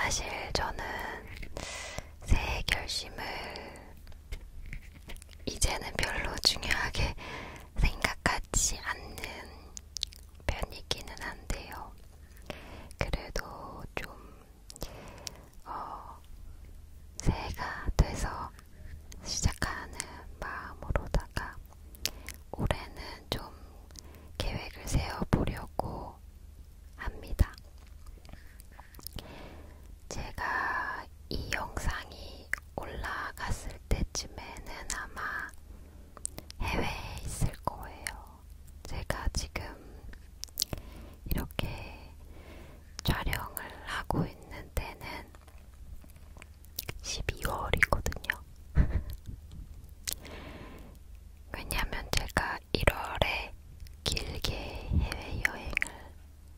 사실 저는 새해 결심을 이제는 별로 중요하게 생각하지 않는 편이기는 한데요. 그래도 좀 새해가 돼서 시작하는 마음으로다가 올해는 좀 계획을 세워보려고 합니다. 제가 이 영상이 올라갔을 때쯤에는 아마 해외에 있을 거예요. 제가 지금 이렇게 촬영을 하고 있는 때는 12월이거든요. 왜냐면 제가 1월에 길게 해외여행을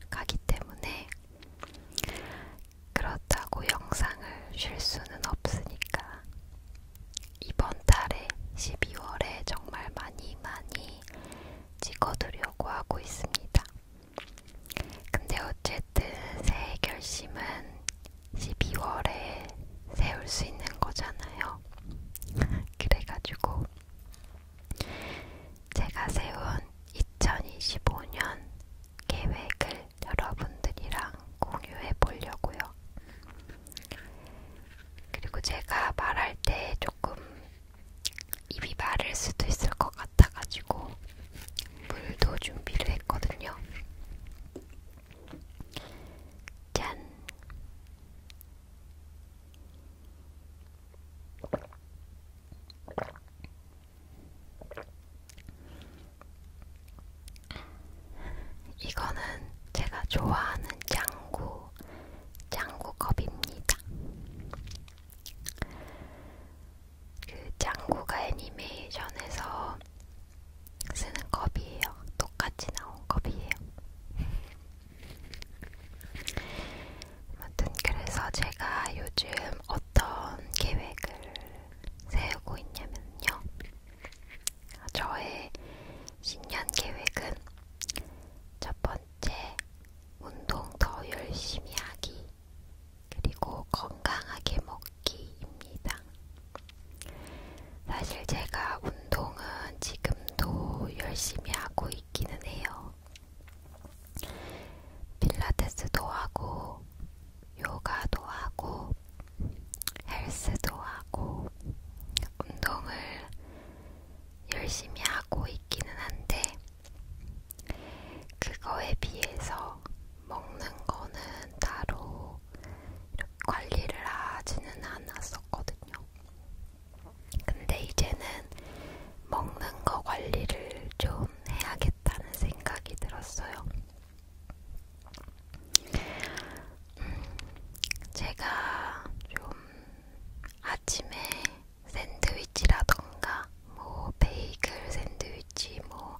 가기 때문에 그렇다고 영상을 쉴 수는 없으니까 이번 달에 12월에 정말 많이 찍어두려고 하고 있습니다. 근데 어쨌든 새해 결심은 12월에 세울 수 있는 거잖아요. 그래가지고 제가 세운 2025년 계획을 여러분들이랑 공유해 보려고요. 그리고 제가 말할 때 조금 입이 마를 수도 있을 것 같아가지고 물도 준비를 했거든요. 짠! 이거는 제가 좋아하는 짱구 컵입니다. 그 짱구가 애니메이션에서 쓰는 컵이에요. 똑같이 나온 컵이에요. 아무튼 그래서 제가 요즘 어떤 계획을 세우고 있냐면요. 저의 신년 계획은 첫 번째, 운동 더 열심히 하기, 그리고 건강하게 먹기입니다. 사실 제가 운동은 지금도 열심히 하고 있기는 해요. 필라테스도 하고, 요가도 하고, 헬스도 하고, 운동을 열심히 하고 있기는 한데, 그거에 비해서 먹는 거는 따로 이렇게 관리를 하지는 않았었거든요. 근데 이제는 먹는 거 관리를 좀 해야겠다는 생각이 들었어요. 제가 좀 아침에 샌드위치라던가 뭐 베이글 샌드위치, 뭐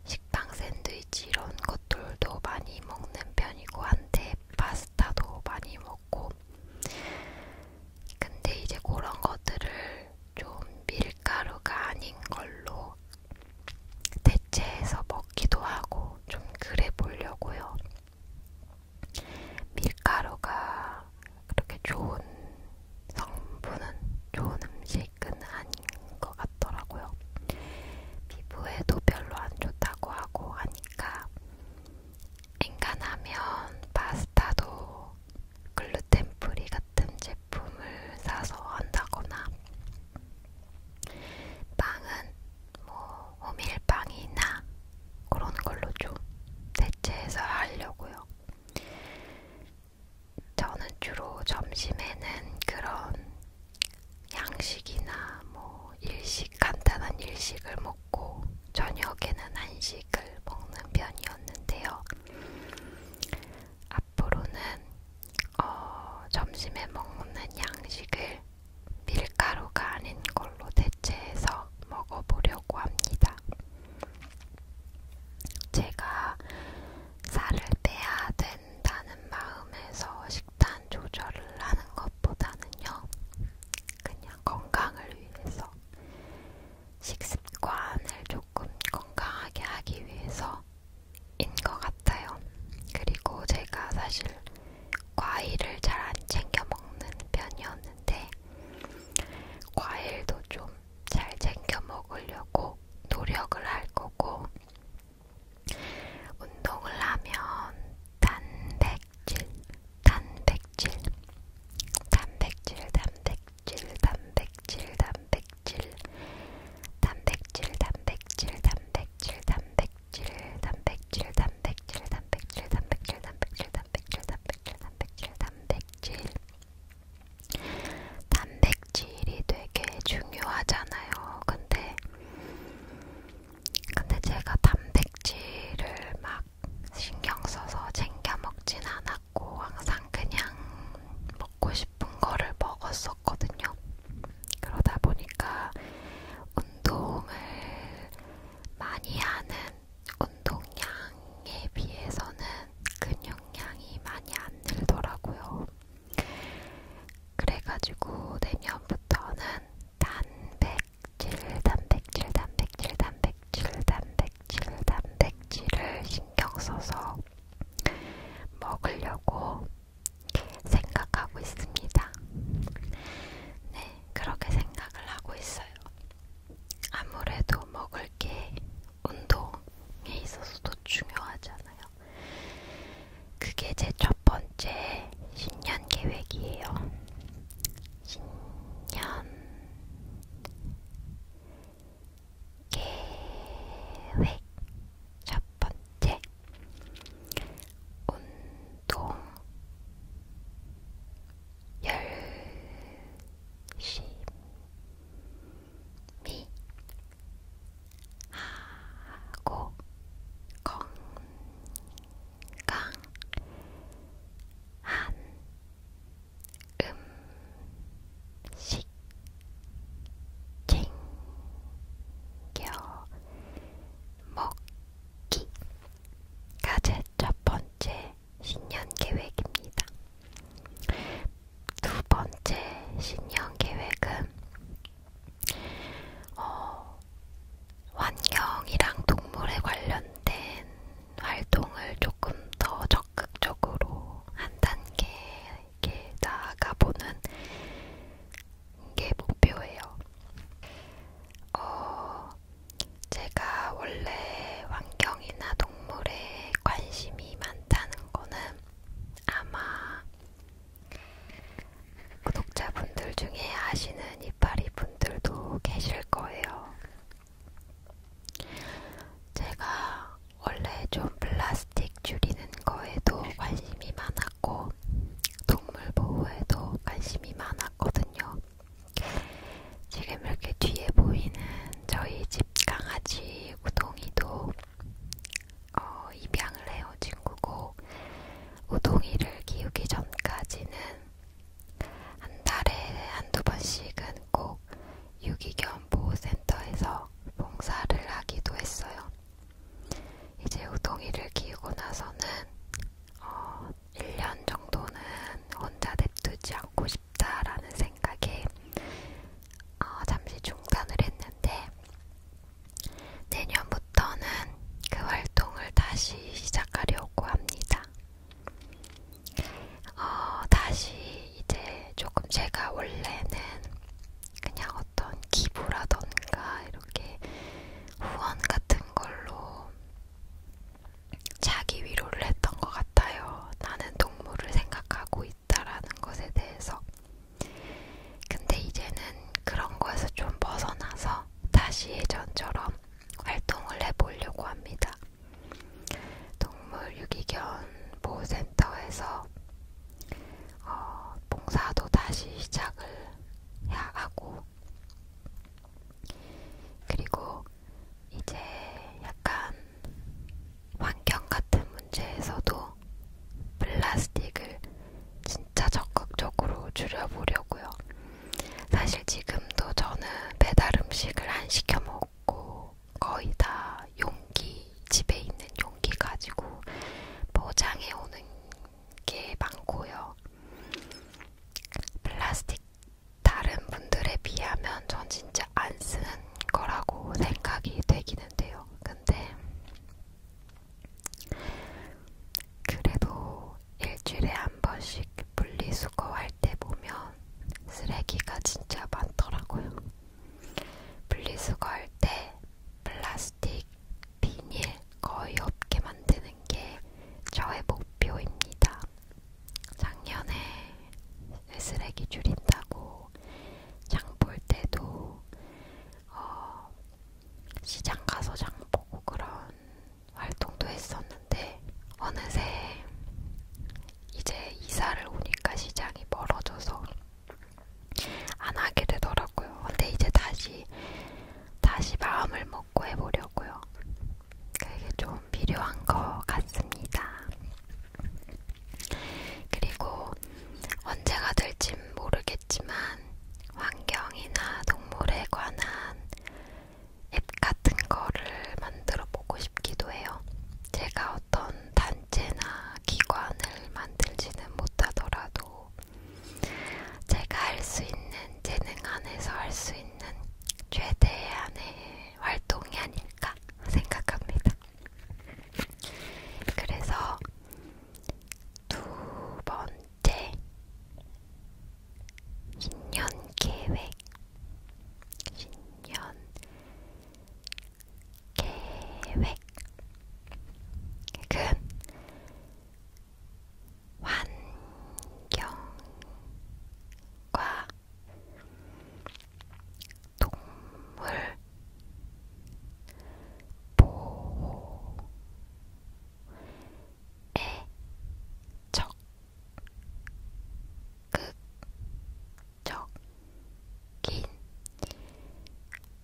식빵 샌드위치 이런 것들도 많이 먹는 편이고 한데 파스타도 많이 먹고, 근데 이제 그런 것들을 좀 밀가루가 아닌 걸로 대체해서 먹기도 하고 좀 그래 보려고요. 밀가루가 그렇게 좋은 음식은 아닌 것 같더라고요. 피부에도 별로 안 좋다고 하고 하니까 엔간하면 파스타도 글루텐 프리 같은 제품을 사서 한다거나, 빵은 뭐 호밀빵이나 그런 걸로 좀 대체해서 하려고요. 저는 주로 점심에는 그런 양식이나 뭐 간단한 일식을 먹고 저녁에는 한식을 먹는 편이었는데요. 앞으로는 점심에 먹는 양식을 밀가루가 아닌 걸로 대체해서 먹어보려고 합니다. 제가 살을 빼야 된다는 마음에서 식단 조절을 하는 것보다는요, 그냥 건강을 위해서 식습관을 조금 건강하게 원래는 그냥 어떤 기부라던가 이렇게 후원 같은 걸로 자기 위로를 했던 것 같아요. 나는 동물을 생각하고 있다라는 것에 대해서. 근데 이제는 그런 거에서 좀 벗어나서 다시 예전처럼 활동을 해보려고 합니다. 동물 유기견 보호센터에서 봉사도 다시 시작을 해야 하고, 그리고 이제 약간 환경 같은 문제에서도 플라스틱을 진짜 적극적으로 줄여보려고요. 사실 지금도 저는 배달 음식을 안 시켜 먹고 거의 다 용기, 집에 있는 용기 가지고 포장해 오는 게 많고요. 플라스틱 다른 분들에 비하면 전 진짜 안 쓰는 거라고 생각이 되기는 돼요. 근데 그래도 일주일에 한 번씩 분리수거할 때 보면 쓰레기가 진짜 많더라고요. 분리수거할 때 플라스틱, 비닐 거의 없게 만드는 게 저의 목표입니다. 작년에 쓰레기 줄인다고 장 볼 때도 시장 가서 장 보고 그런 활동도 했었는데, 어느새 이제 이사를 오니까 시장이 멀어져서 안 하게 되더라고요. 근데 이제 다시 마음을 먹고 해보려고요. 그게 좀 필요한 것 같습니다. 그리고 언제가 될진 모르겠지만 환경이나 동물에 관한 앱 같은 거를 만들어 보고 싶기도 해요. 제가 어떤 단체나 기관을 만들지는 못하더라도 제가 할 수 있는 재능 안에서 할 수 있는 최대한의 활동이 아닐까 생각합니다. 그래서 두 번째 신년 계획. 계획은 환경과 동물 보호에 적극적인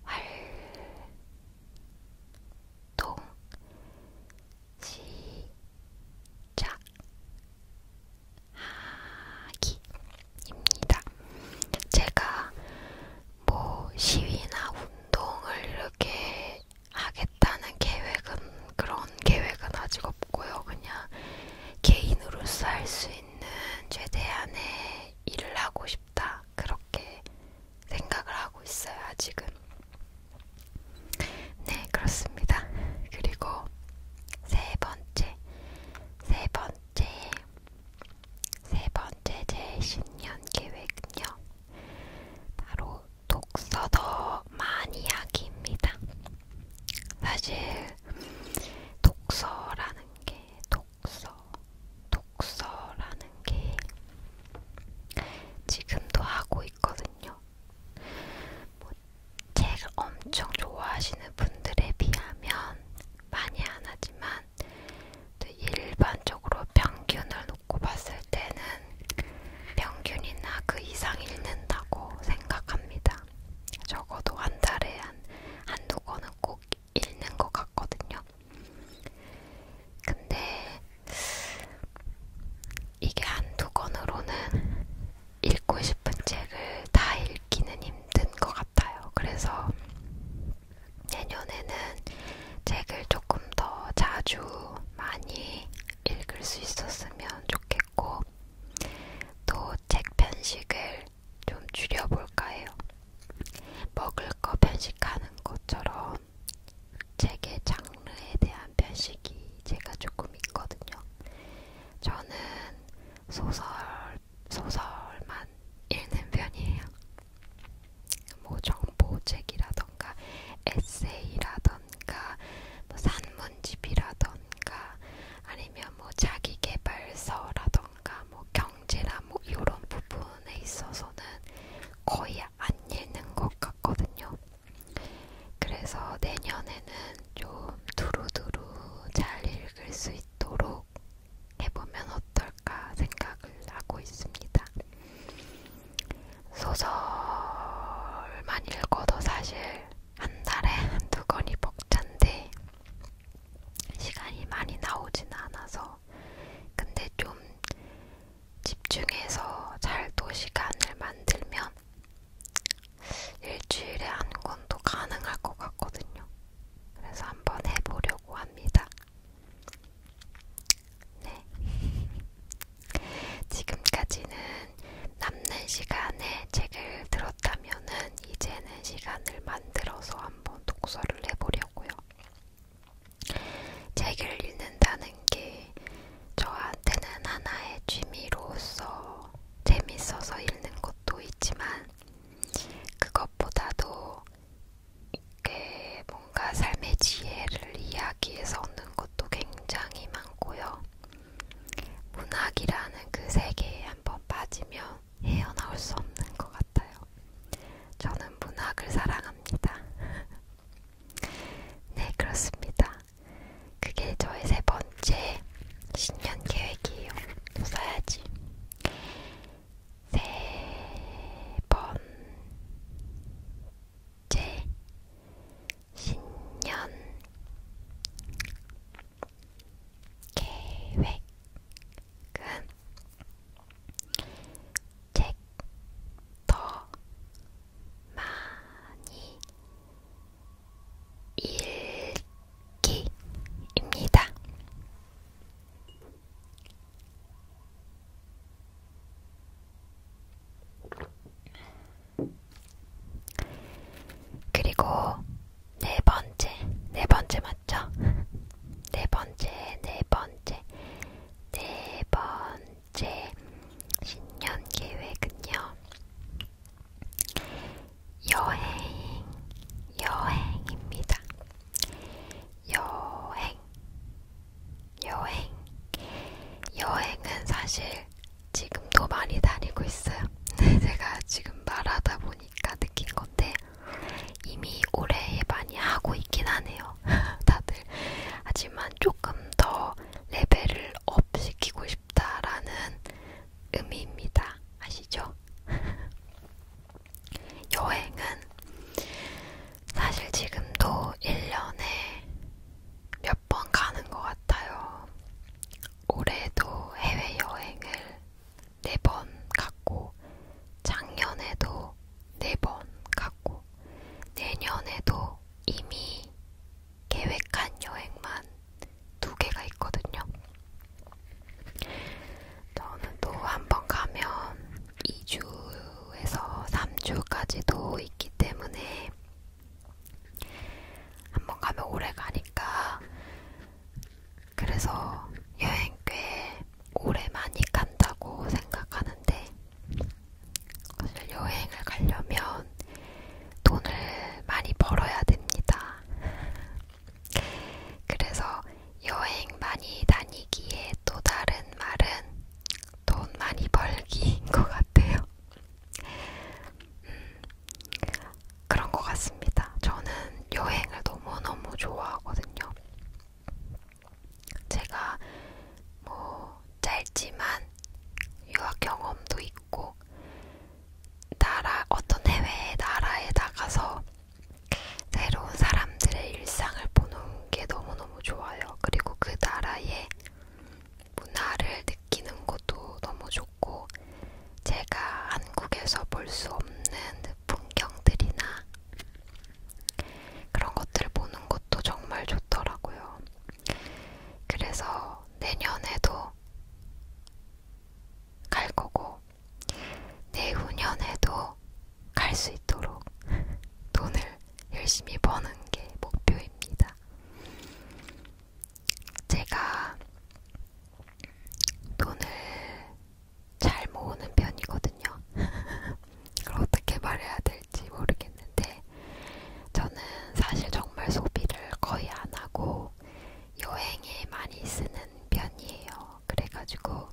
활동 시작하기입니다. 제가 뭐 시위나 운동을 이렇게 하겠다는 그런 계획은 아직 없고요. 그냥 개인으로서 할 수 있는 최대한의 일을 하고 싶다, 그렇게 생각을 하고 있어요, 아직은. 네, 그렇습니다. 그리고 세 번째 제 신년 계획은요, 바로 독서 더 많이 하기입니다. 사실 독서라는 게 지금도 하고 있거든요. 뭐 책을 엄청 좋아하시는 분들에 비하면 많이 안 하지만, 또 일반적으로 평균을 놓고 봤을 때는 평균이나 그 이상 읽는다고 생각합니다. 적어도 한 달에 한두 권은 꼭 읽는 것 같거든요. 근데 이게 한두 권으로는 읽고 싶은 책을 다 읽기는 힘든 것 같아요. 그래서 내년에는 책을 조금 더 자주 많이 읽을 수 있었으면 좋겠고, 또 책 편식을 좀 줄여볼까 해요. 먹을 거 편식하는 것처럼 책의 장르에 대한 편식이 제가 조금 있거든요. 저는 소설만 읽는 편이에요. 시간에 책을 들었다면은 이제는 시간을 만들어서 한번 독서를 해보려고요. 책을 읽는다는 게 저한테는 하나의 취미로서 재밌어서 읽는 것도 있지만 그것보다도 꽤 뭔가 삶의 지혜를 이야기해서 얻는 것도 굉장히 많고요. 문학이라는 그 세계에 한번 빠지면 헤어나올 수 없는 것 같아요. 저는 문학을 사랑합니다. 네, 그렇습니다. 그게 저의 세 번째 신년 계획이에요. 또 써야지. 세 번째 신년 계획은 책 더 많이 읽기입니다. 그리고 네 번째 맞죠? 네 번째 신년 계획은요. 여행입니다. 여행은 사실 지금도 많이 다니고 있어요. 제가 지금 말하다 보니까 느낀 건데 이미 올해 많이 하고 있긴 하네요. 다들. 하지만 조금 더 레벨을 업 시키고 싶다라는 의미입니다. 아시죠? 여행은 사실 지금도 1년에 몇 번 가는 것 같아요. 올해도 해외여행을 4번 갔고 작년에도 4번 갔고 내년에도 이미 계획한 여행만 2개가 있거든요. 저는 또 한 번 가면 2주에서 3주까지도 있기 때문에 한 번 가면 오래 가니까 그래서 여행 꽤 오래 많이 간다고 생각하는데 사실 여행을 가려면 돈을 많이 벌어야 됩니다. 그래서 여행 많이 다니기에 또 다른 말은 돈 많이 벌기인 것 같아요. 그런 것 같습니다. 저는 여행을 너무너무 좋아하거든요. 제가 뭐 짧지만 유학 경험도 있고 어떤 해외 나라에 나가서 새로운 사람들의 일상을 보는 게 너무너무 좋아요. 그리고 그 나라의 문화를 느끼는 것도 너무 좋고 제가 한국에서 볼 수 없는 풍경들이나 그런 것들을 보는 것도 정말 좋더라고요. 그래서 내년에도 갈 거고 내후년에도 갈 수 있도록 돈을 열심히 버는 게 목표입니다. 제가 돈을 잘 모으는 편이거든요. 그걸 어떻게 말해야 될지 모르겠는데 저는 사실 정말 소비를 거의 안 하고 여행에 많이 쓰는 편이에요. 그래가지고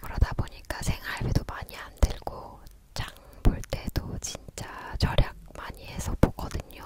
그러다 보니까 생활비도 많이 안 들고 장 볼 때도 진짜 절약 많이 해서 보거든요.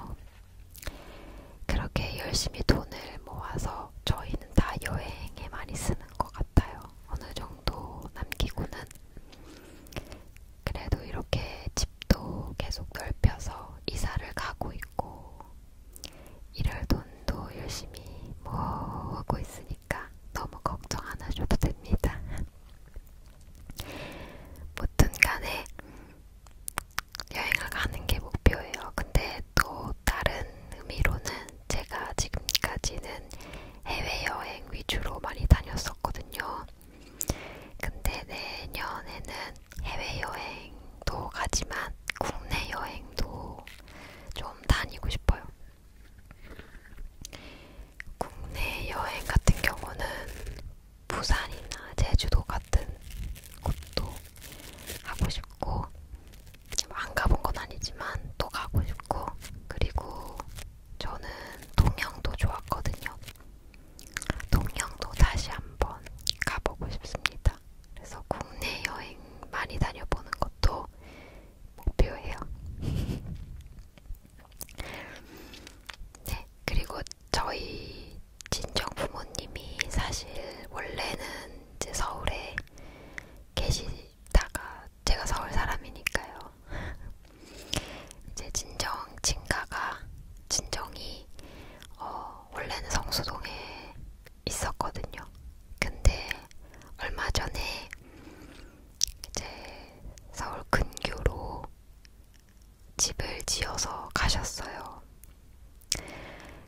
지어서 가셨어요.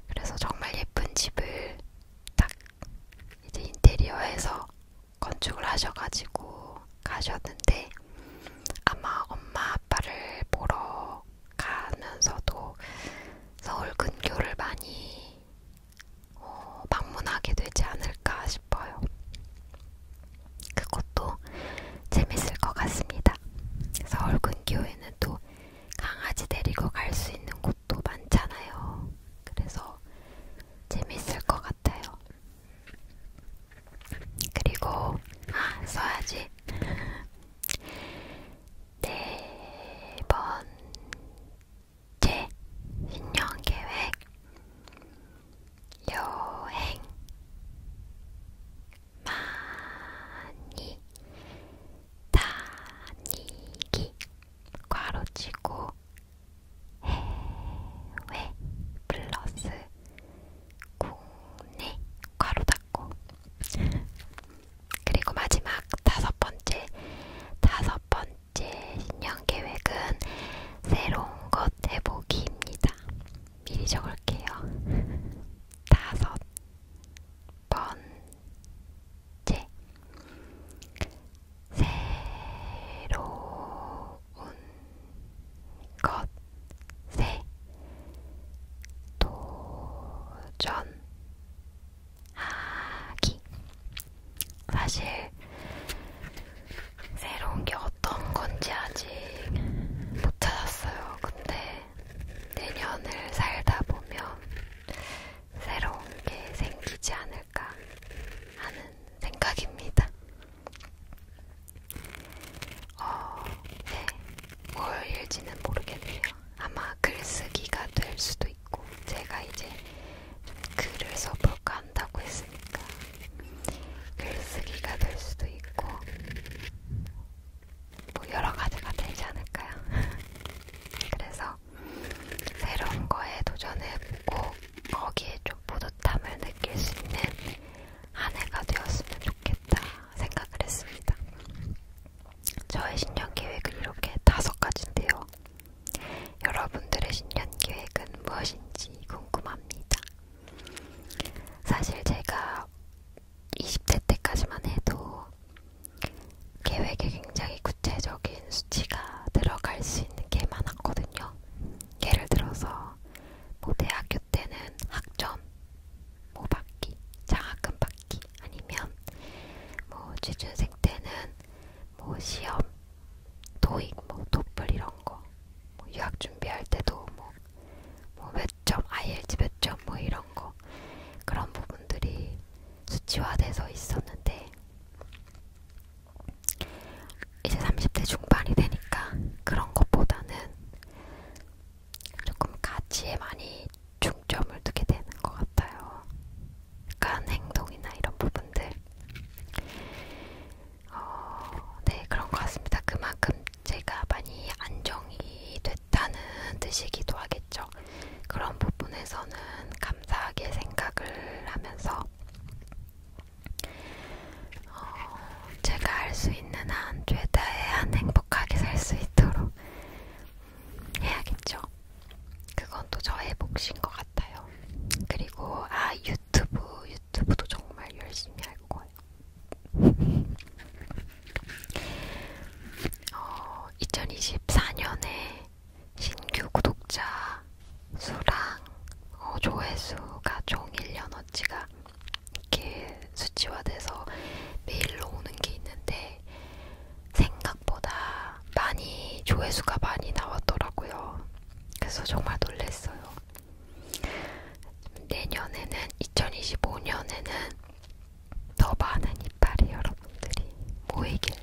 그래서 정말 예쁜 집을 딱 이제 인테리어해서 건축을 하셔가지고 가셨는데, 아마 엄마 아빠를 보러 가면서도 서울 근교를 많이 방문하게 되지 않을까 싶어요. 그것도 재밌을 것 같습니다. 서울 근교에는 또 강아지 데리고 갈 수 있는 곳도 많잖아요. 그래서 재밌을 것 같아요. 그리고 써야지. 네 번째 신년 계획, 여행 많이 다니기 괄호치고 해외 플러스 국내 괄호 닫고. 그리고 마지막 다섯 번째 신년 계획은 새로운 것 해보기입니다. 미리 적을게요. 다섯 번째 새로운 것에 도전하기. 사실 새로운 게 어떤 건지 아직 못 찾았어요. 근데 내년을 살다 보면 새로운 게 생기지 않을까 하는 생각입니다. 네, 뭘 일지는 모르겠네요. 아마 글쓰기가 될 수도 있고, 제가 이제 좀 글을 써볼까 한다고 했으니까 글쓰기가 될 수도 있고, 뭐 여러 가지가 되지 않을까요? 그래서 새로운 거에 도전해보고 거기에 좀 뿌듯함을 느낄 수 있는 한 해가 되었으면 좋겠다 생각을 했습니다. 저의 신년 계획은 이렇게 5가지인데요. 여러분들의 신년 계획은 무엇인지 궁금합니다. 사실 제가 20대 때까지만 해도 계획에 굉장히 구체적인 수치가 들어갈 수 있는 게 많았거든요. 예를 들어서 뭐 대학교 때는 학점 뭐 받기, 장학금 받기, 아니면 뭐 취준생 때는 뭐 시험, 토익, 뭐 토플 이런 거, 뭐 유학 준비할 때도 뭐 몇 점, IELTS 몇 점 뭐 이런 거, 그런 부분들이 수치화돼서 있었는데, 이제 30대 중반이 되니까 그런 것보다는 조금 가치에 많이 중점을 두게 되는 것 같아요. 약간 행동이나 이런 부분들. 네, 그런 것 같습니다. 그만큼 제가 많이 안정이 됐다는 뜻이기도 하겠죠. 그런 부분에서는 감사하게 생각을 하면서 제가 할 수 있는 한 최대한 행복하게 살 수 있도록 해야겠죠. 그건 또 저의 몫인 것 같아요. 그리고 유튜브도 정말 열심히 할 거예요. 2024년에 신규 구독자 수랑 조회수가 총 1년어치가 이렇게 수치화돼서 메일로 오는 게 있는데, 생각보다 조회수가 많이 나왔더라고요. 그래서 정말 놀랐어요. 내년에는, 2025년에는 더 많은 이파리 여러분들이 모이길